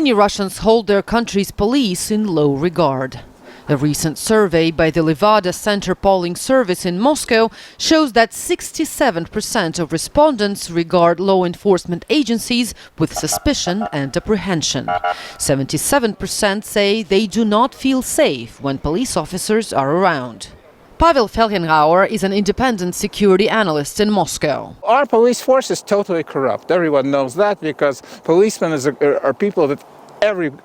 Many Russians hold their country's police in low regard. A recent survey by the Levada Center polling service in Moscow shows that 67% of respondents regard law enforcement agencies with suspicion and apprehension. 77% say they do not feel safe when police officers are around. Pavel Felgenhauer is an independent security analyst in Moscow. Our police force is totally corrupt. Everyone knows that because policemen are people that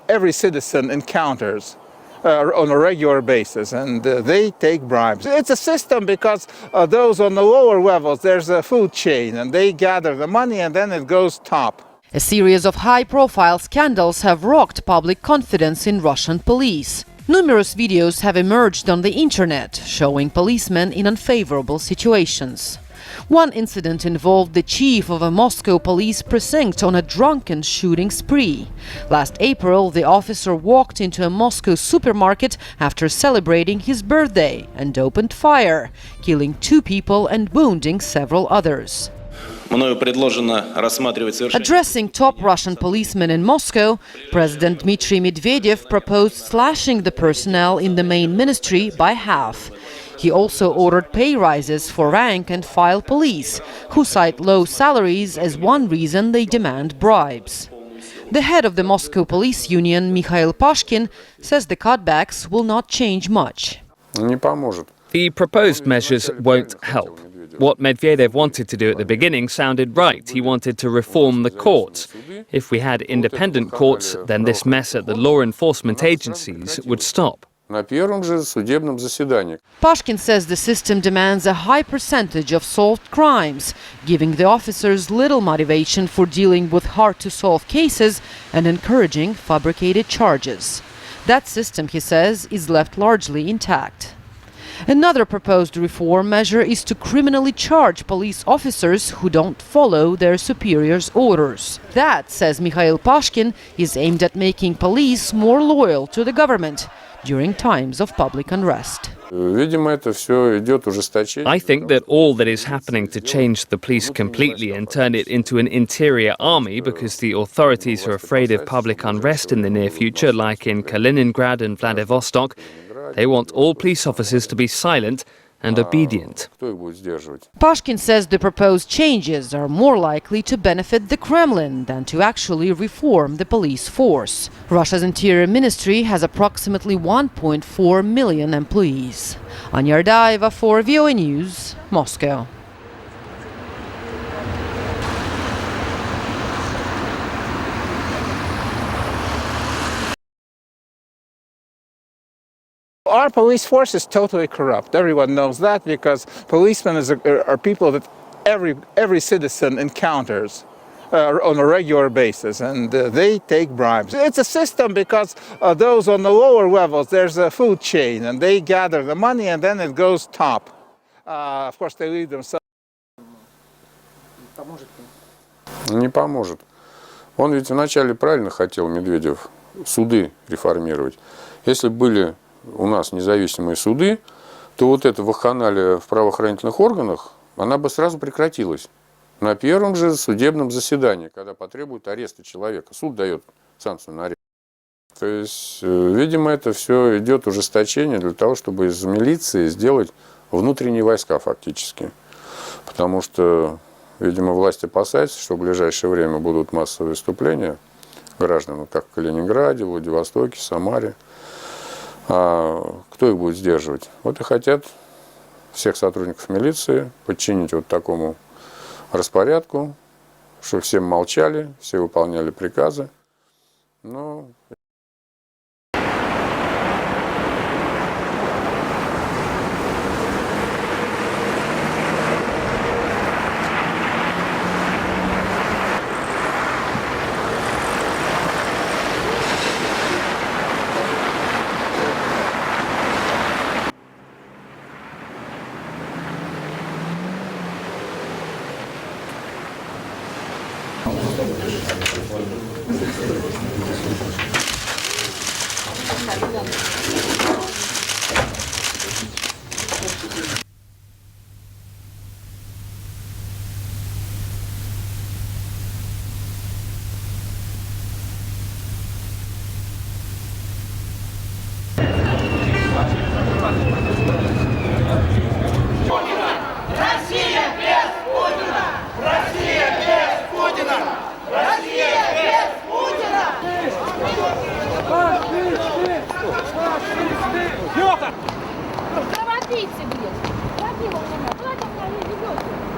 every citizen encounters on a regular basis, and they take bribes. It's a system because those on the lower levels, there's a food chain, and they gather the money and then it goes top. A series of high-profile scandals have rocked public confidence in Russian police. Numerous videos have emerged on the internet showing policemen in unfavorable situations. One incident involved the chief of a Moscow police precinct on a drunken shooting spree. Last April, the officer walked into a Moscow supermarket after celebrating his birthday and opened fire, killing 2 people and wounding several others. Addressing top Russian policemen in Moscow, President Dmitri Medvedev proposed slashing the personnel in the main ministry by half. He also ordered pay rises for rank and file police, who cite low salaries as one reason they demand bribes. The head of the Moscow police union, Mikhail Pashkin, says the cutbacks will not change much. The proposed measures won't help. What Medvedev wanted to do at the beginning sounded right. He wanted to reform the courts. If we had independent courts, then this mess at the law enforcement agencies would stop. Pashkin says the system demands a high percentage of solved crimes, giving the officers little motivation for dealing with hard-to-solve cases and encouraging fabricated charges. That system, he says, is left largely intact. Another proposed reform measure is to criminally charge police officers who don't follow their superiors' orders. That, says Mikhail Pashkin, is aimed at making police more loyal to the government during times of public unrest. I think that all that is happening to change the police completely and turn it into an interior army because the authorities are afraid of public unrest in the near future, like in Kaliningrad and Vladivostok. They want all police officers to be silent and obedient. Pashkin says the proposed changes are more likely to benefit the Kremlin than to actually reform the police force. Russia's Interior Ministry has approximately 1.4 million employees. Anya Ardayeva for VOA News, Moscow. Our police force is totally corrupt. Everyone knows that because policemen are people that every citizen encounters on a regular basis, and they take bribes. It's a system because those on the lower levels, there's a food chain, and they gather the money and then it goes top. Of course, they leave themselves. Не поможет. Он ведь вначале правильно хотел, Медведев, суды реформировать. Если были у нас независимые суды, то вот эта вакханалия в правоохранительных органах, она бы сразу прекратилась. На первом же судебном заседании, когда потребуют ареста человека. Суд дает санкцию на арест. То есть, видимо, это все идет ужесточение для того, чтобы из милиции сделать внутренние войска фактически. Потому что, видимо, власть опасается, что в ближайшее время будут массовые выступления граждан, как в Калининграде, Владивостоке, Самаре. А кто их будет сдерживать? Вот и хотят всех сотрудников милиции подчинить вот такому распорядку, чтобы все молчали, все выполняли приказы. Но... Кровопийцы, блядь! Куда вы меня ведете?